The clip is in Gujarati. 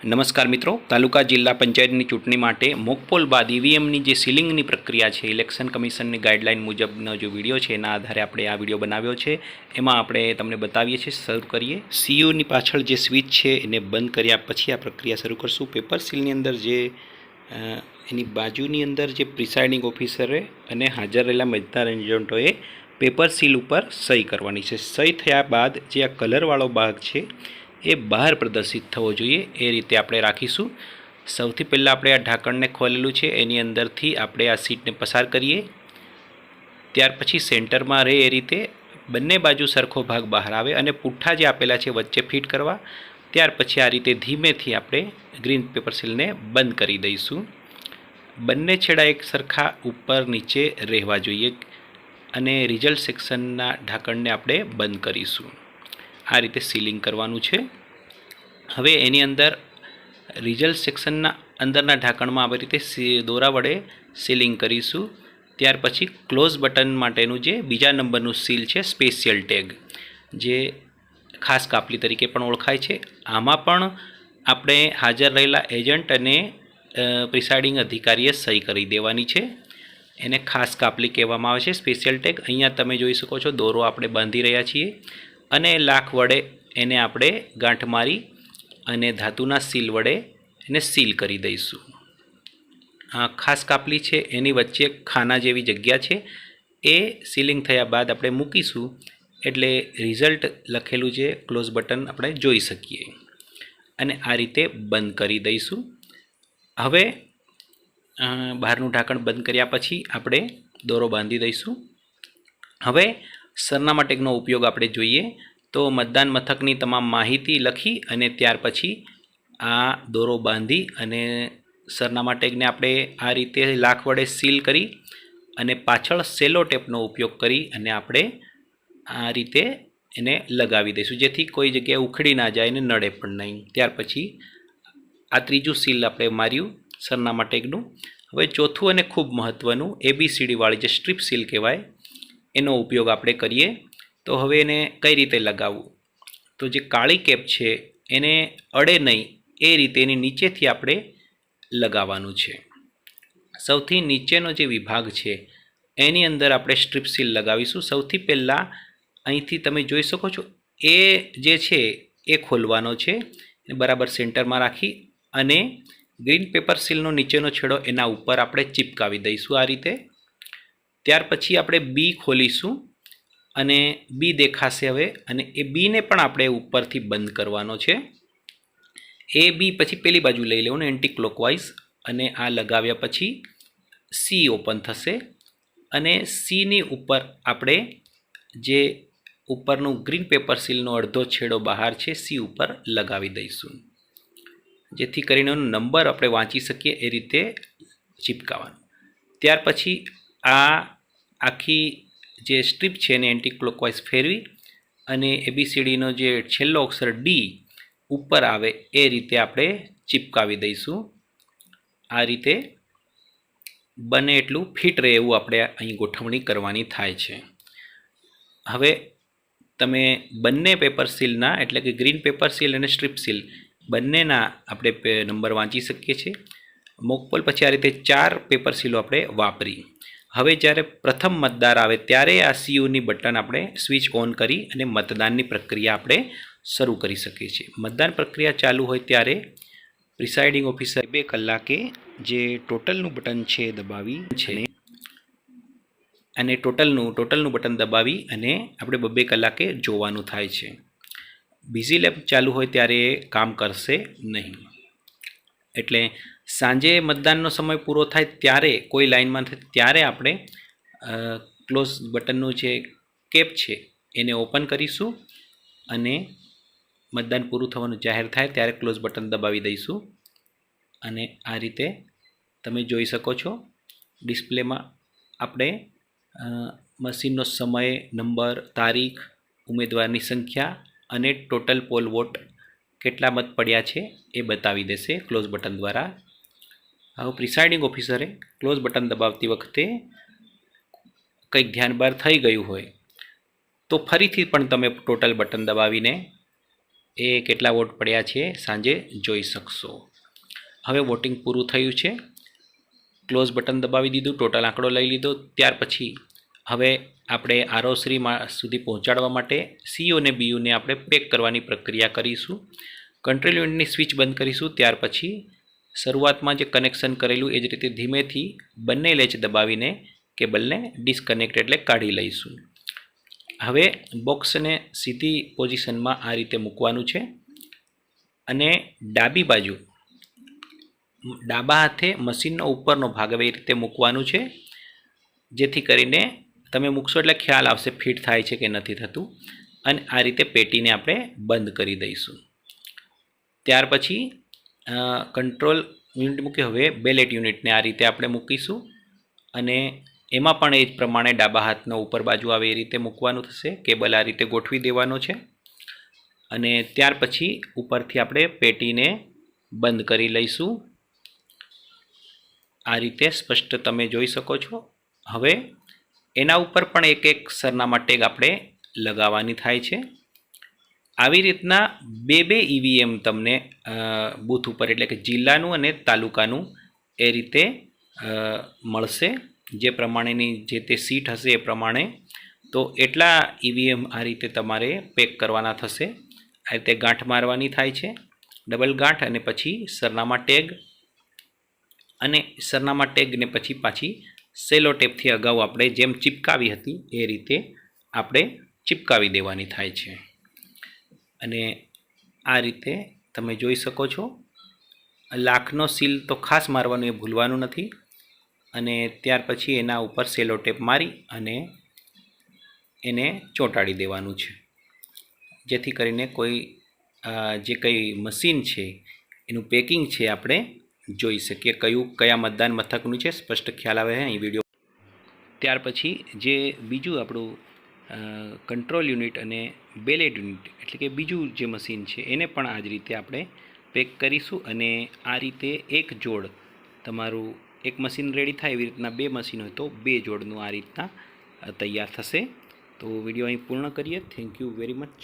નમસ્કાર મિત્રો, તાલુકા જિલ્લા પંચાયતની ચૂંટણી માટે મોકપોલ બાદ ઈવીએમની જે સીલિંગની પ્રક્રિયા છે, ઇલેક્શન કમિશનની ગાઈડલાઇન મુજબનો જે વિડીયો છે એના આધારે આપણે આ વિડીયો બનાવ્યો છે. એમાં આપણે તમને બતાવીએ છીએ. શરૂ કરીએ. સીયુની પાછળ જે સ્વિચ છે એને બંધ કર્યા પછી આ પ્રક્રિયા શરૂ કરશું. પેપર સીલની અંદર જે એની બાજુની અંદર જે પ્રિસાઇડિંગ ઓફિસરે અને હાજર રહેલા મતદાર એજન્ટોએ પેપર સીલ ઉપર સહી કરવાની છે. સહી થયા બાદ જે આ કલરવાળો ભાગ છે એ બહાર પ્રદર્શિત થવો જોઈએ, એ રીતે આપણે રાખીશું. સૌથી પહેલાં આપણે આ ઢાંકણને ખોલેલું છે, એની અંદરથી આપણે આ સીટને પસાર કરીએ. ત્યાર પછી સેન્ટરમાં રહે એ રીતે બંને બાજુ સરખો ભાગ બહાર આવે અને પુઠ્ઠા જે આપેલા છે વચ્ચે ફિટ કરવા. ત્યાર પછી આ રીતે ધીમેથી આપણે ગ્રીન પેપર સીલને બંધ કરી દઈશું. બંને છેડા એક સરખા ઉપર નીચે રહેવા જોઈએ અને રિઝલ્ટ સેક્શનના ઢાંકણને આપણે બંધ કરીશું. આ રીતે સીલિંગ કરવાનું છે. હવે એની અંદર રિઝલ્ટ સેક્શનના અંદરના ઢાંકણમાં આવી રીતે દોરા વડે સીલિંગ કરીશું. ત્યાર પછી ક્લોઝ બટન માટેનું જે બીજા નંબરનું સીલ છે, સ્પેશિયલ ટેગ, જે ખાસ કાપલી તરીકે પણ ઓળખાય છે, આમાં પણ આપણે હાજર રહેલા એજન્ટ અને પ્રિસાઇડિંગ અધિકારીએ સહી કરી દેવાની છે. એને ખાસ કાપલી કહેવામાં આવે છે, સ્પેશિયલ ટેગ. અહીંયા તમે જોઈ શકો છો દોરો આપણે બાંધી રહ્યા છીએ અને લાખ વડે એને આપણે ગાંઠ મારી અને ધાતુના સીલ વડે એને સીલ કરી દઈશું. આ ખાસ કાપલી છે, એની વચ્ચે ખાના જેવી જગ્યા છે, એ સીલિંગ થયા બાદ આપણે મૂકીશું એટલે રિઝલ્ટ લખેલું છે ક્લોઝ બટન આપણે જોઈ શકીએ અને આ રીતે બંધ કરી દઈશું. હવે બહારનું ઢાંકણ બંધ કર્યા પછી આપણે દોરો બાંધી દઈશું. હવે સરનામા ટેગનો ઉપયોગ આપણે જોઈએ તો મતદાન મથકની તમામ માહિતી લખી અને ત્યાર પછી આ દોરો બાંધી અને સરનામા ટેગને આપણે આ રીતે લાખ વડે સીલ કરી અને પાછળ સેલો ટેપનો ઉપયોગ કરી અને આપણે આ રીતે એને લગાવી દઈશું, જેથી કોઈ જગ્યાએ ઉખડી ના જાય અને નડે પણ નહીં. ત્યાર પછી આ ત્રીજું સીલ આપણે માર્યું સરનામા ટેગનું. હવે ચોથું અને ખૂબ મહત્ત્વનું ABCD વાળી જે સ્ટ્રીપ સીલ કહેવાય, એનો ઉપયોગ આપણે કરીએ. તો હવે એને કઈ રીતે લગાવવું? તો જે કાળી કેપ છે એને અડે નહીં એ રીતે એની નીચેથી આપણે લગાવવાનું છે. સૌથી નીચેનો જે વિભાગ છે એની અંદર આપણે સ્ટ્રીપ સીલ લગાવીશું. સૌથી પહેલાં અહીંથી તમે જોઈ શકો છો એ જે છે એ ખોલવાનો છે, બરાબર સેન્ટરમાં રાખી અને ગ્રીન પેપર સીલનો નીચેનો છેડો એના ઉપર આપણે ચિપકાવી દઈશું આ રીતે. ત્યાર પછી આપણે બી ખોલીશું અને બી દેખાશે હવે, અને એ બીને પણ આપણે ઉપરથી બંધ કરવાનો છે. એ બી પછી પેલી બાજુ લઈ લેવું ને એન્ટી ક્લોકવાઇઝ, અને આ લગાવ્યા પછી સી ઓપન થશે અને સીની ઉપર આપણે જે ઉપરનું ગ્રીન પેપર સીલનો અડધો છેડો બહાર છે સી ઉપર લગાવી દઈશું, જેથી કરીને એનો નંબર આપણે વાંચી શકીએ એ રીતે ચિપકાવવાનું. ત્યાર પછી આ આખી જે સ્ટ્રીપ છે એને એન્ટી ક્લોકવાઇઝ ફેરવી અને ABCDનો જે છેલ્લો અક્ષર ડી ઉપર આવે એ રીતે આપણે ચિપકાવી દઈશું. આ રીતે બને એટલું ફિટ રહે એવું આપણે અહીં ગોઠવણી કરવાની થાય છે. હવે તમે બંને પેપર સીલના એટલે કે ગ્રીન પેપર સીલ અને સ્ટ્રીપ સીલ બંનેના આપણે નંબર વાંચી શકીએ છીએ. મોકપોલ પછી આ રીતે 4 પેપર સીલો આપણે વાપરી. હવે જ્યારે પ્રથમ મતદાર આવે ત્યારે આ સીયુની બટન આપણે સ્વિચ ઓન કરી અને મતદાનની પ્રક્રિયા આપણે શરૂ કરી શકીએ છીએ. મતદાન પ્રક્રિયા ચાલુ હોય ત્યારે પ્રિસાઇડિંગ ઓફિસર 2 કલાકે જે ટોટલનું બટન છે દબાવી છે અને ટોટલનું બટન દબાવી અને આપણે 2 કલાકે જોવાનું થાય છે. બિઝી લેબ ચાલુ હોય ત્યારે કામ કરશે નહીં. એટલે સાંજે મતદાનનો સમય પૂરો થાય ત્યારે કોઈ લાઇનમાં થાય ત્યારે આપણે ક્લોઝ બટનનું જે કેપ છે એને ઓપન કરીશું અને મતદાન પૂરું થવાનું જાહેર થાય ત્યારે ક્લોઝ બટન દબાવી દઈશું. અને આ રીતે તમે જોઈ શકો છો ડિસ્પ્લેમાં આપણે મશીનનો સમય, નંબર, તારીખ, ઉમેદવારની સંખ્યા અને ટોટલ પોલ વોટ કેટલા મત પડ્યા છે એ બતાવી દેશે ક્લોઝ બટન દ્વારા. હવે પ્રિસાઇડિંગ ઓફિસરે ક્લોઝ બટન દબાવતી વખતે કંઈક ધ્યાન બહાર થઈ ગયું હોય તો ફરીથી પણ તમે ટોટલ બટન દબાવીને એ કેટલા વોટ પડ્યા છે સાંજે જોઈ શકશો. હવે વોટિંગ પૂરું થયું છે. ક્લોઝ બટન દબાવી દીધું, ટોટલ આંકડો લઈ લીધો. ત્યાર પછી હવે આપણે આરઓશ્રી સુધી પહોંચાડવા માટે સીઓ અને બીયુને આપણે પેક કરવાની પ્રક્રિયા કરીશું. કંટ્રોલ યુનિટની સ્વિચ બંધ કરીશું. ત્યાર પછી શરૂઆતમાં જે કનેક્શન કરેલું એ જ રીતે ધીમેથી બંને લેચ દબાવીને કેબલને ડિસ્કનેક્ટ એટલે કાઢી લઈશું. હવે બોક્સને સીધી પોઝિશનમાં આ રીતે મૂકવાનું છે અને ડાબી બાજુ ડાબા હાથે મશીનનો ઉપરનો ભાગ હવે એ રીતે મૂકવાનું છે, જેથી કરીને તમે મૂકશો એટલે ખ્યાલ આવશે ફિટ થાય છે કે નથી થતું. અને આ રીતે પેટીને આપણે બંધ કરી દઈશું. ત્યાર પછી કંટ્રોલ યુનિટ મૂકી હવે બેલેટ યુનિટને આ રીતે આપણે મૂકીશું અને એમાં પણ એ જ પ્રમાણે ડાબા હાથનો ઉપર બાજુ આવે એ રીતે મૂકવાનું થશે. કેબલ આ રીતે ગોઠવી દેવાનો છે અને ત્યાર પછી ઉપરથી આપણે પેટીને બંધ કરી લઈશું. આ રીતે સ્પષ્ટ તમે જોઈ શકો છો. હવે એના ઉપર પણ એક એક સરનામા ટેગ આપણે લગાવવાની થાય છે. આવી રીતના બે ઈવીએમ તમને બૂથ ઉપર એટલે કે જિલ્લાનું અને તાલુકાનું એ રીતે મળશે. જે પ્રમાણેની જે તે સીટ હશે એ પ્રમાણે. તો એટલા ઈવીએમ આ રીતે તમારે પેક કરવાના થશે. આ રીતે ગાંઠ મારવાની થાય છે, ડબલ ગાંઠ, અને પછી સરનામા ટેગ, અને સરનામા ટેગને પછી પાછી સેલો ટેપથી અગાઉ આપણે જેમ ચિપકાવી હતી એ રીતે આપણે ચિપકાવી દેવાની થાય છે. અને આ રીતે તમે જોઈ શકો છો. લાખનો સીલ તો ખાસ મારવાનું એ ભૂલવાનું નથી. અને ત્યાર પછી એના ઉપર સેલો ટેપ મારી અને એને ચોંટાડી દેવાનું છે, જેથી કરીને કોઈ જે કંઈ મશીન છે એનું પેકિંગ છે આપણે જોઈ શકીએ, કયા મતદાન મથકનું છે સ્પષ્ટ ખ્યાલ આવે છે અહીં વિડીયો. ત્યાર પછી જે બીજું આપણું કંટ્રોલ યુનિટ અને બેલેટ યુનિટ એટલે કે બીજું જે મશીન છે એને પણ આ જ રીતે આપણે પેક કરીશું. અને આ રીતે એક જોડ તમારું એક મશીન રેડી થાય એવી રીતના બે મશીન હોય તો બે જોડનું આ રીતના તૈયાર થશે. તો વિડીયો અહીં પૂર્ણ કરીએ. Thank you very much.